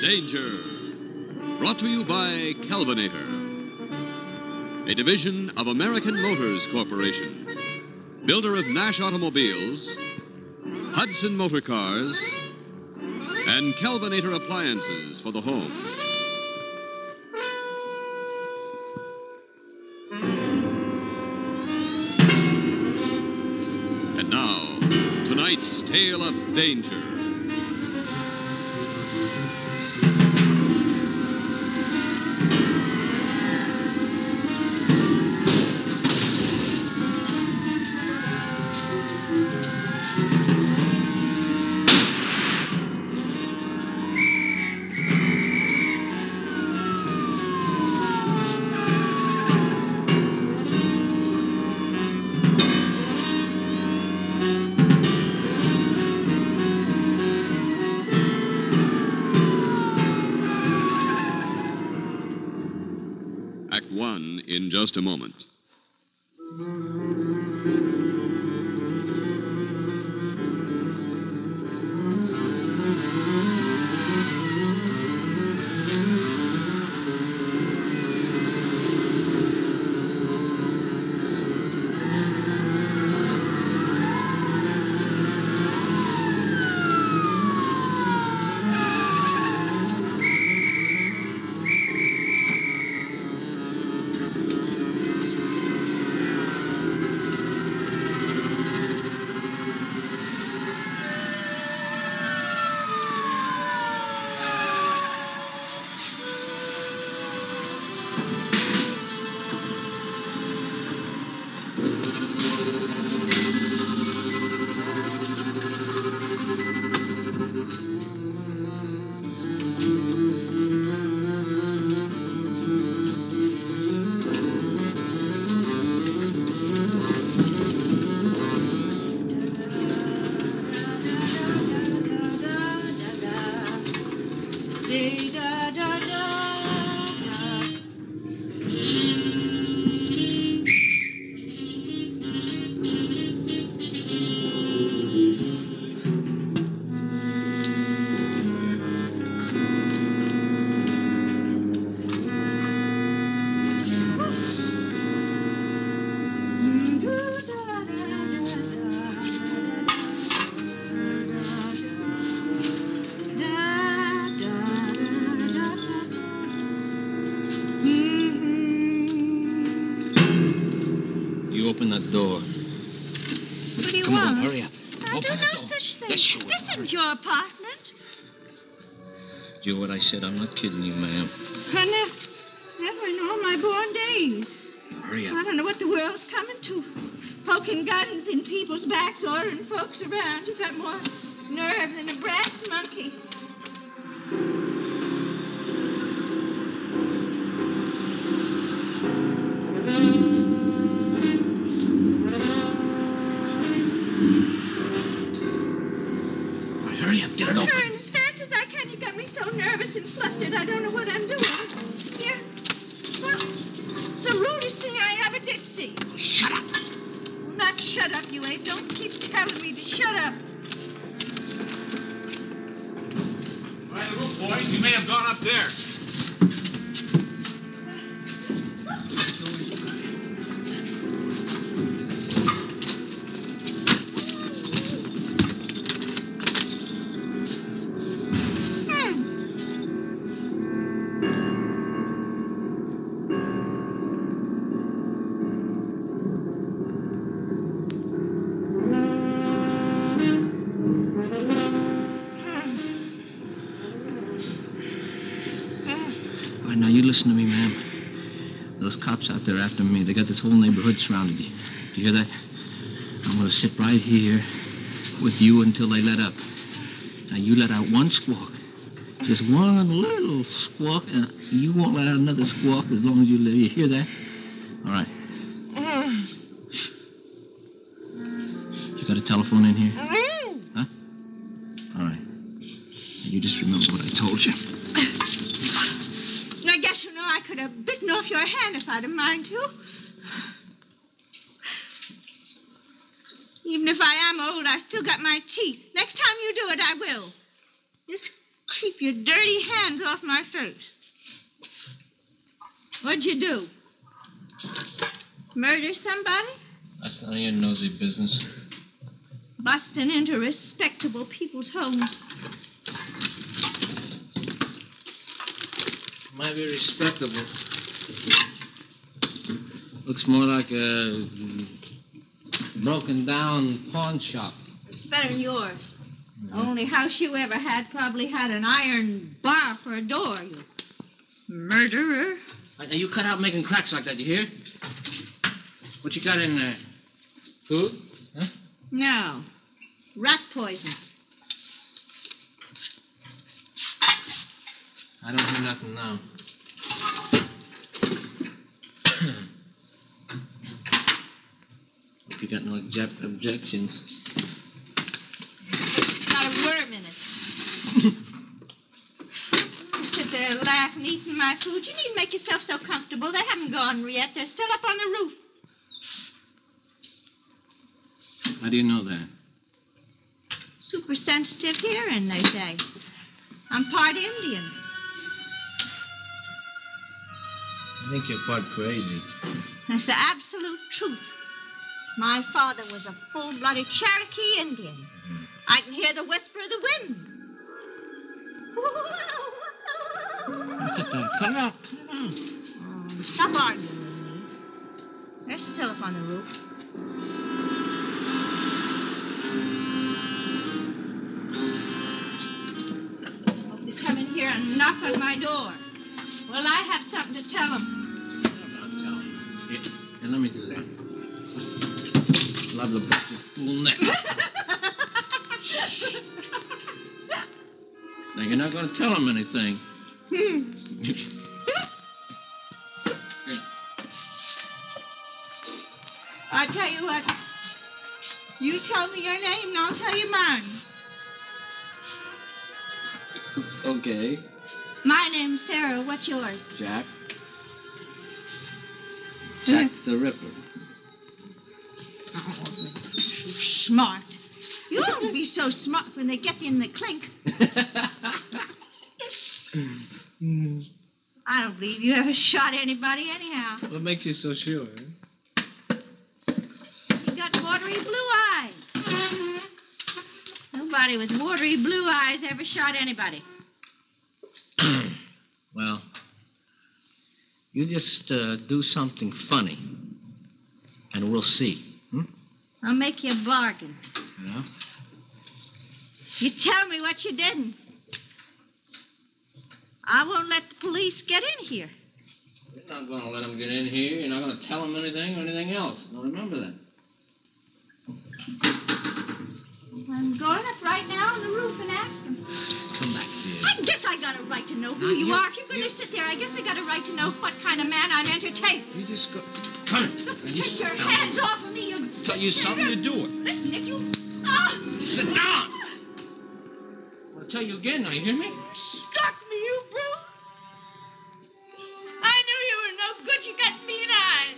Danger. Brought to you by Kelvinator, a division of American Motors Corporation, builder of Nash automobiles, Hudson Motor Cars, and Kelvinator appliances for the home. And now, tonight's tale of danger. Act One in just a moment. Open that door. What do you Come want? on, hurry up. I Open don't the know door. such thing. Yes, you will. This isn't your apartment. Do what I said. I'm not kidding you, ma'am. I never in all my born days. Hurry up. I don't know what the world's coming to. Poking guns in people's backs, ordering folks around. You've got more nerve than a brass monkey. Hurry up. Get it open. Hurry as fast as I can. You got me so nervous and flustered I don't know what I'm doing. Here. Well, it's the rudest thing I ever did see. Shut up. Not shut up, you ain't. Don't keep telling me to shut up. By the roof, boys. He may have gone up there. All right, now you listen to me, ma'am. Those cops out there after me, they got this whole neighborhood surrounded. You hear that? I'm going to sit right here with you until they let up. Now, you let out one squawk. Just one little squawk, and you won't let out another squawk as long as you live. You hear that? All right. Shh. You got a telephone in here? Huh? All right. You just remember what I told you. Now, I guess you know I could have bitten off your hand if I'd have mind to. Even if I am old, I still got my teeth. Next time you do it, I will. Just keep your dirty hands off my face. What'd you do? Murder somebody? That's none of your nosy business. Busting into respectable people's homes. Might be respectable. Looks more like a broken down pawn shop. It's better than yours. The only house you ever had probably had an iron bar for a door, you murderer. Now, you cut out making cracks like that, you hear? What you got in there? Food? Huh? No. Rat poison. I don't hear nothing now. If you got no objections. Not a worm in it. You sit there laughing, eating my food. You needn't make yourself so comfortable. They haven't gone yet. They're still up on the roof. How do you know that? Super sensitive hearing, they say. I'm part Indian. I think you're part crazy. That's the absolute truth. My father was a full-blooded Cherokee Indian. Mm-hmm. I can hear the whisper of the wind. Look at that. Cut it out. Cut it out. Oh, stop arguing with me. They're still up on the roof. Hope they come in here and knock on my door. Well, I have something to tell them. I'll tell him. Here, let me do that. Love the break your fool neck. Now, you're not going to tell him anything. I tell you what. You tell me your name and I'll tell you mine. Okay. My name's Sarah. What's yours? Jack. Jack the Ripper. Oh, so smart. You won't be so smart when they get you in the clink. I don't believe you ever shot anybody anyhow. What makes you so sure? You got watery blue eyes. Nobody with watery blue eyes ever shot anybody. Well, you just do something funny, and we'll see. I'll make you a bargain. Yeah? You tell me what you didn't. I won't let the police get in here. You're not going to let them get in here. You're not going to tell them anything or anything else. Now, remember that. I'm going up right now on the roof and ask them. Come back here. I guess I got a right to know who you are. If you're going to sit there, I guess I got a right to know what kind of man I'm entertaining. You just go. Come Look, take your hands off of me. Tell you something, you do it. Listen, if you... Oh. Sit down. I'll tell you again now, you hear me? Struck me, you brute. I knew you were no good. You got mean eyes.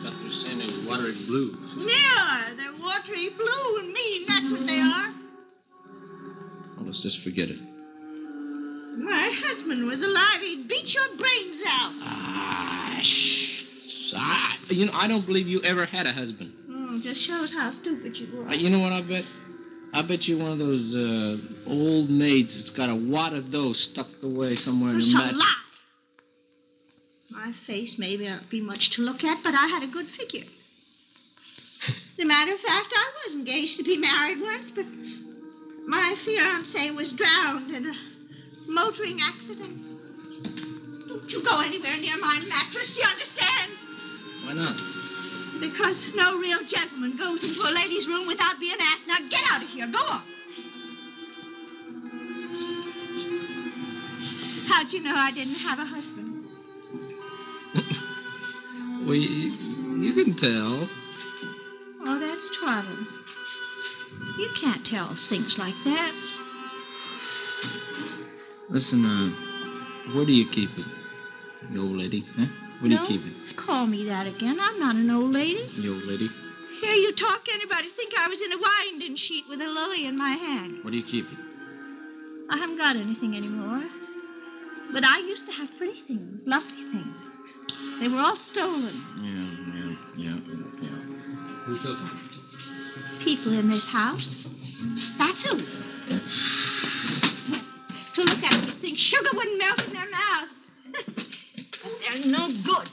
Thought they were saying they was watery blue. Yeah, they're watery blue and mean. That's what they are. Well, let's just forget it. My husband was alive. He'd beat your brains out. Ah, shh. I don't believe you ever had a husband. Oh, just shows how stupid you were. You know what I bet? I bet you're one of those old maids that's got a wad of dough stuck away somewhere in It's the a mat. lie. My face may not be much to look at, but I had a good figure. As a matter of fact, I was engaged to be married once, but my fiancé was drowned in a motoring accident. Don't you go anywhere near my mattress, you understand? Why not? Because no real gentleman goes into a lady's room without being asked. Now get out of here. Go on. How'd you know I didn't have a husband? Well, you can tell. Oh, that's trouble. You can't tell things like that. Listen, where do you keep it? The old lady, huh? Where do you keep it? Don't call me that again. I'm not an old lady. The old lady? Hear you talk, anybody'd think I was in a winding sheet with a lily in my hand. Where do you keep it? I haven't got anything anymore. But I used to have pretty things, lovely things. They were all stolen. Yeah. Who took them? People in this house. That's who. To look at them, you'd think sugar wouldn't melt in their mouths. But they're no good.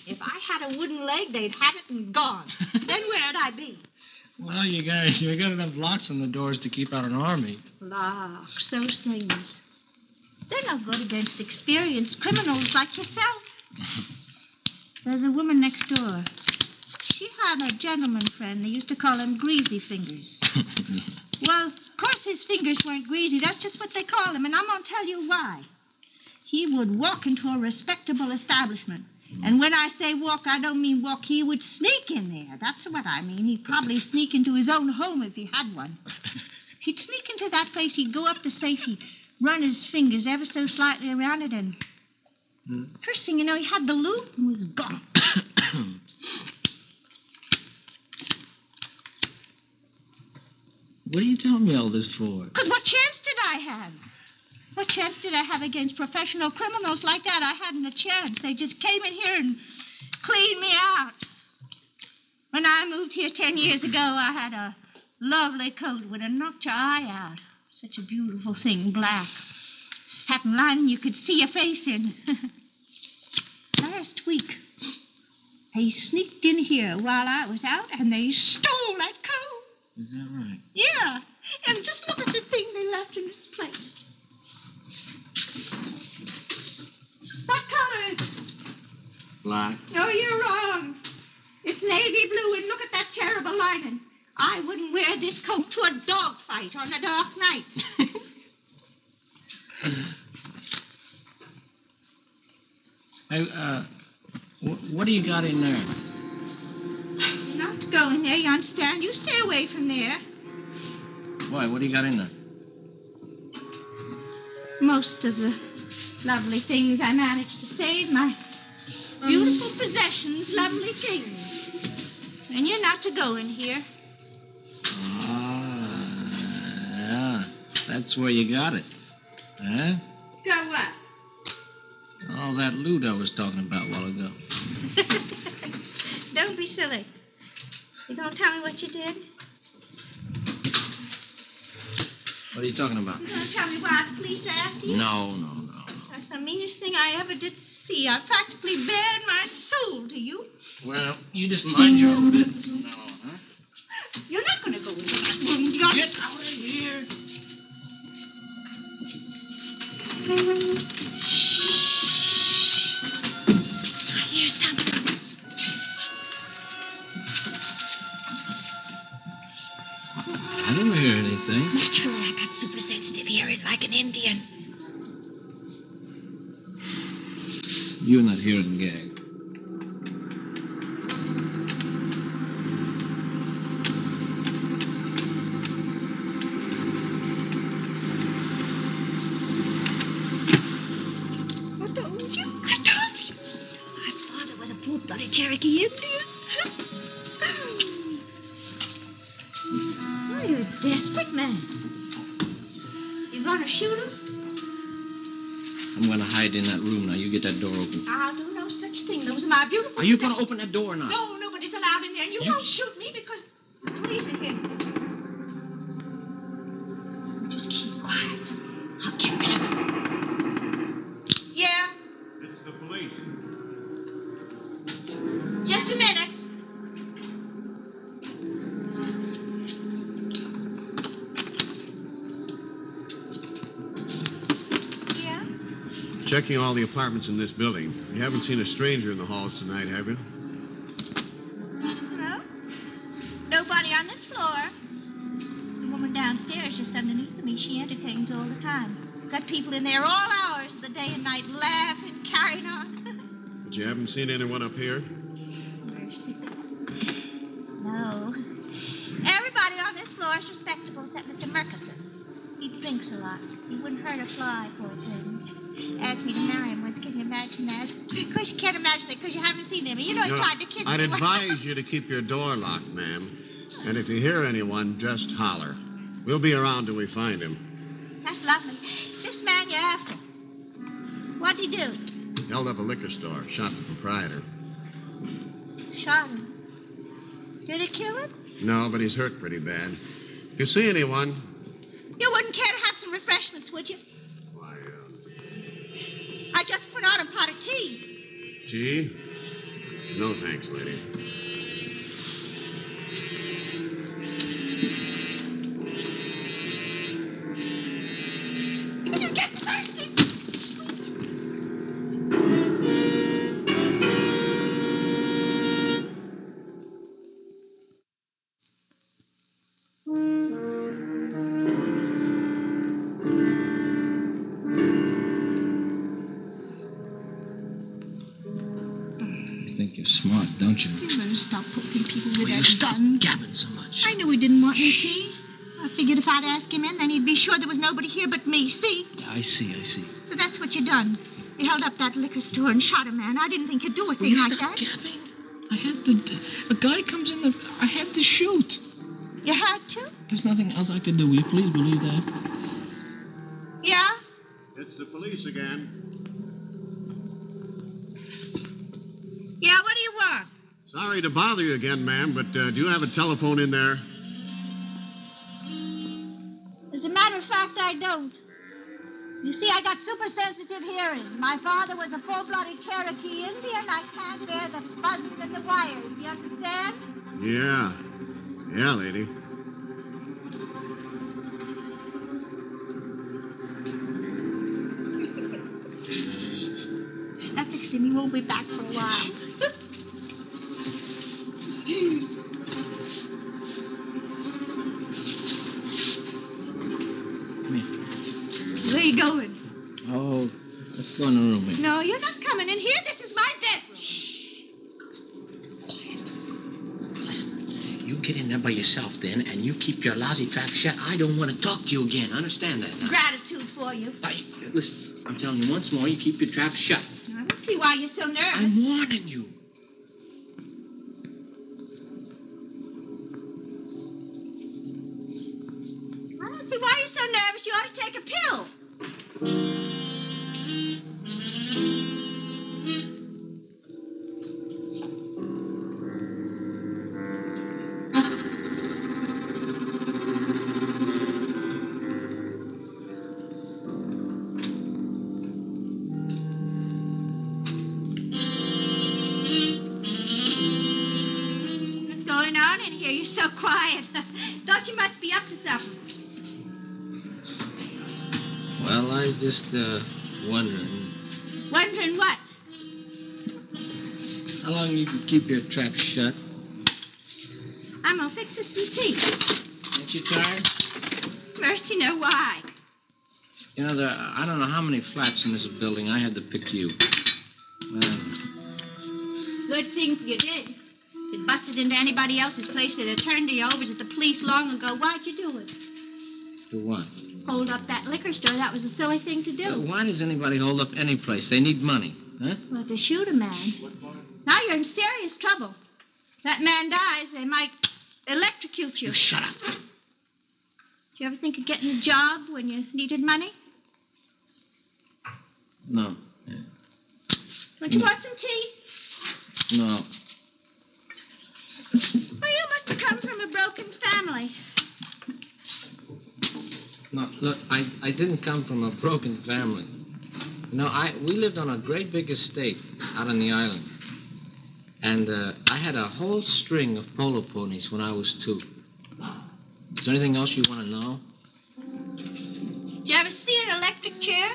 If I had a wooden leg, they'd have it and gone. Then where'd I be? Well, you got enough locks on the doors to keep out an army. Locks, those things. They're no good against experienced criminals like yourself. There's a woman next door. She had a gentleman friend. They used to call him Greasy Fingers. Well, of course his fingers weren't greasy. That's just what they call him, and I'm going to tell you why. He would walk into a respectable establishment. And when I say walk, I don't mean walk. He would sneak in there. That's what I mean. He'd probably sneak into his own home if he had one. He'd sneak into that place. He'd go up the safe. He'd run his fingers ever so slightly around it, and first thing you know, he had the loot and was gone. What are you telling me all this for? Because what chance did I have? What chance did I have against professional criminals like that? I hadn't a chance. They just came in here and cleaned me out. When I moved here 10 years ago, I had a lovely coat would have knocked your eye out. Such a beautiful thing, black. Satin lining you could see your face in. Last week, they sneaked in here while I was out, and they stole that coat. Is that right? Yeah. And just look at the thing they left in its place. What color is it? Black. No, you're wrong. It's navy blue, and look at that terrible lining. I wouldn't wear this coat to a dog fight on a dark night. Hey, what do you got in there? Not to go in there, you understand? You stay away from there. Why? What do you got in there? Most of the lovely things I managed to save, my beautiful possessions, lovely things. And you're not to go in here. Yeah. That's where you got it. Huh? Got what? All that loot I was talking about a while ago. Don't be silly. You gonna tell me what you did? What are you talking about? You gonna tell me why the police are after you? No. That's the meanest thing I ever did see. I practically bared my soul to you. Well, you just mind your own business from now on, huh? You're not gonna go in that room. You're... Get out of here. Here's something. I didn't hear anything. Naturally, I got super sensitive hearing like an Indian. You and that hearing gag. I told you. My father was a full-blooded Cherokee Indian. Oh, you're a desperate man. You gonna shoot him? I'm going to hide in that room now. You get that door open. I'll do no such thing. Those are my beautiful... Are you going to open that door or not? No, nobody's allowed in there. And you won't shoot me because the police are here. Just keep quiet. I'll get rid of him. Yeah? It's the police. Just a minute. Yeah? Checking all the apartments in this building. You haven't seen a stranger in the halls tonight, have you? No? Nobody on this floor. The woman downstairs just underneath me, she entertains all the time. Got people in there all hours of the day and night laughing, carrying on. But you haven't seen anyone up here? Mercy. No. Everybody on this floor is respectable except Mr. Murkison. He drinks a lot. He wouldn't hurt a fly, poor thing. asked me to marry him once. Can you imagine that? Of course, you can't imagine it because you haven't seen him. You know, it's hard to kiss I'd anyone. advise you to keep your door locked, ma'am. And if you hear anyone, just holler. We'll be around till we find him. That's lovely. This man you're after, what'd he do? Held up a liquor store, shot the proprietor. Shot him. Did he kill him? No, but he's hurt pretty bad. If you see anyone... You wouldn't care to have some refreshments, would you? Why, I just put out a pot of tea. Tea? No, thanks, lady. You get thirsty. You think you're smart, don't you? You better stop poking people with Will that you stop gun. gabbing so much? I knew he didn't want any tea. I figured if I'd ask him in, then he'd be sure there was nobody here but me. See? I see. So that's what you done. You held up that liquor store and shot a man. I didn't think you'd do a Will thing you like stop that. gabbing? I had to... A guy comes in, I had to shoot. You had to? There's nothing else I could do. Will you please believe that? Yeah? It's the police again. Yeah, what do you want? Sorry to bother you again, ma'am, but do you have a telephone in there? As a matter of fact, I don't. You see, I got super sensitive hearing. My father was a full-blooded Cherokee Indian. I can't bear the buzzing and the wires. You understand? Yeah. Yeah, lady. Now fix him. He won't be back for a while. Come here. Where are you going? Oh, let's go in the room here. No, you're not coming in here. This is my bedroom. Quiet. Listen, you get in there by yourself then, and you keep your lousy trap shut. I don't want to talk to you again. Understand that now? Gratitude for you. Listen, I'm telling you once more, you keep your trap shut. I don't see why you're so nervous. I'm warning you. I don't see why you're so nervous. You ought to take a pill. What's going on in here? You're so quiet. Thought you must be up to something. Well, I was just, wondering Wondering what? how long you can keep your trap shut. I'm gonna fix us some tea. Ain't you tired? Mercy, no, why? You know, I don't know how many flats in this building. I had to pick you. Well, Good thing you did. If it busted into anybody else's place, they'd have turned you over to the police long ago. Why'd you do it? do what? Hold up that liquor store. That was a silly thing to do. Why does anybody hold up any place? They need money, huh? Well, to shoot a man. Now you're in serious trouble. That man dies, they might electrocute you. You shut up. Did you ever think of getting a job when you needed money? No. Yeah. Don't you want some tea? No. Well, you must have come from a broken family. No, look, I didn't come from a broken family. You know, we lived on a great big estate out on the island. And I had a whole string of polo ponies when I was 2. Is there anything else you want to know? Did you ever see an electric chair?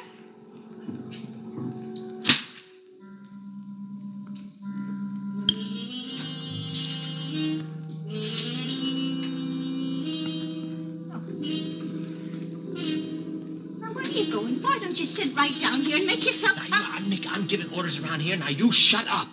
Now, where are you going? Why don't you sit right down here and make yourself comfortable? I'm giving orders around here. Now, you shut up.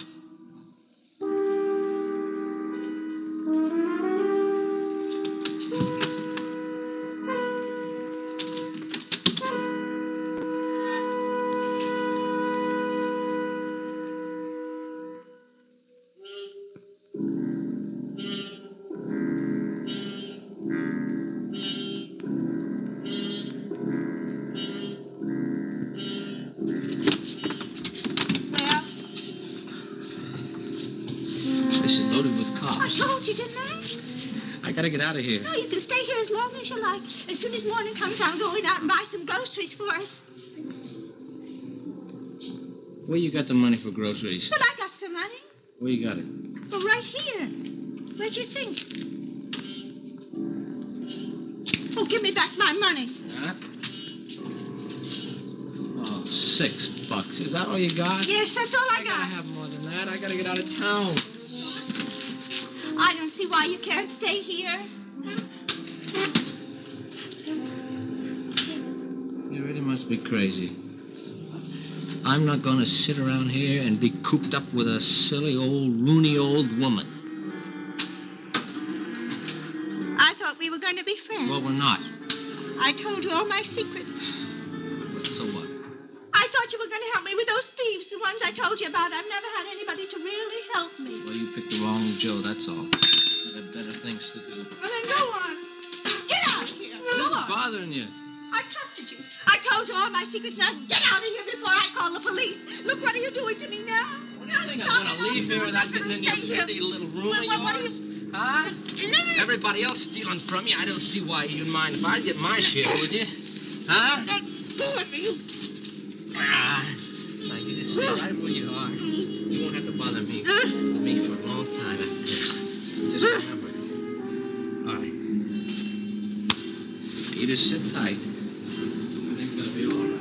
house is loaded with I cops. told you, didn't I? I gotta get out of here. No, you can stay here as long as you like. As soon as morning comes, I'm going out and buy some groceries for us. Where you got the money for groceries? But I got some money. Where you got it? Well, right here. Where'd you think? Oh, give me back my money. Huh? Oh, $6. Is that all you got? Yes, that's all I gotta got. have more than that. I gotta get out of town. I don't see why you can't stay here. You really must be crazy. I'm not going to sit around here and be cooped up with a silly old, loony old woman. I thought we were going to be friends. Well, we're not. I told you all my secrets. So what? I thought you were going to help me with those thieves, the ones I told you about. I've never had anybody to really help me. Well, you picked the wrong Joe, that's all. I got better things to do. Well, then go on. Get out of here. Go What's on. bothering you? I trusted you. I told you all my secrets. Now get out of here before I call the police. Look, what are you doing to me now? What do you think? I'm going to leave here without getting in your pretty little room of What are yours? you... Huh? Never... Everybody else stealing from you. I don't see why you'd mind if I get my share, would you? Huh? Let go of me, you... Now, you just stay right where you are. You won't have to bother me for a long time after this. Just remember. All right. You just sit tight. Everything's going to be all right.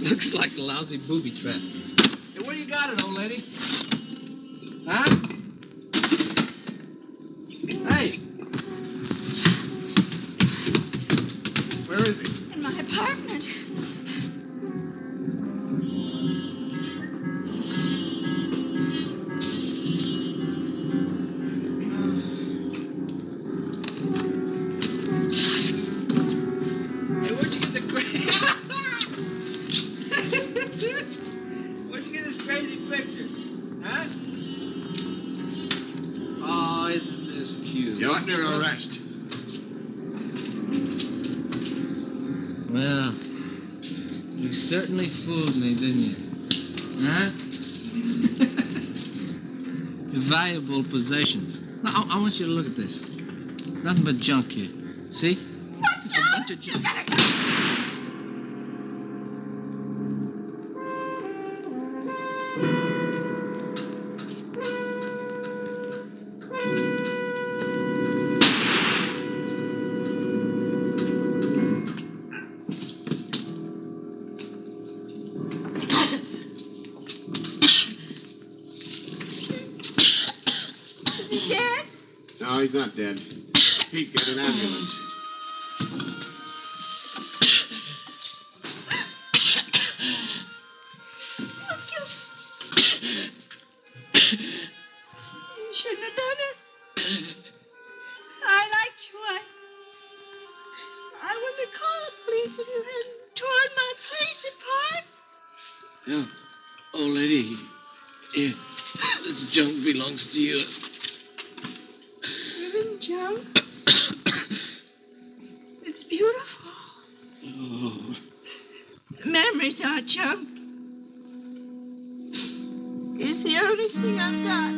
Looks like a lousy booby trap. Hey, where you got it, old lady? Huh? Hey! Where is he? In my apartment. Hey, where'd you get the crazy... Where'd you get this crazy picture? Huh? Oh, isn't this cute? You're under arrest. Well, you certainly fooled me, didn't you? Huh? Valuable possessions. Now, I want you to look at this. Nothing but junk here. See? Just a bunch of junk. Dead? No, he's not dead. Pete, get an ambulance. You shouldn't have done it. I liked you. I wouldn't have called the police if you hadn't torn my face apart. Yeah. Old lady, here. This junk belongs to you. Living junk. It's beautiful. Oh. Memories are junk. It's the only thing I've got.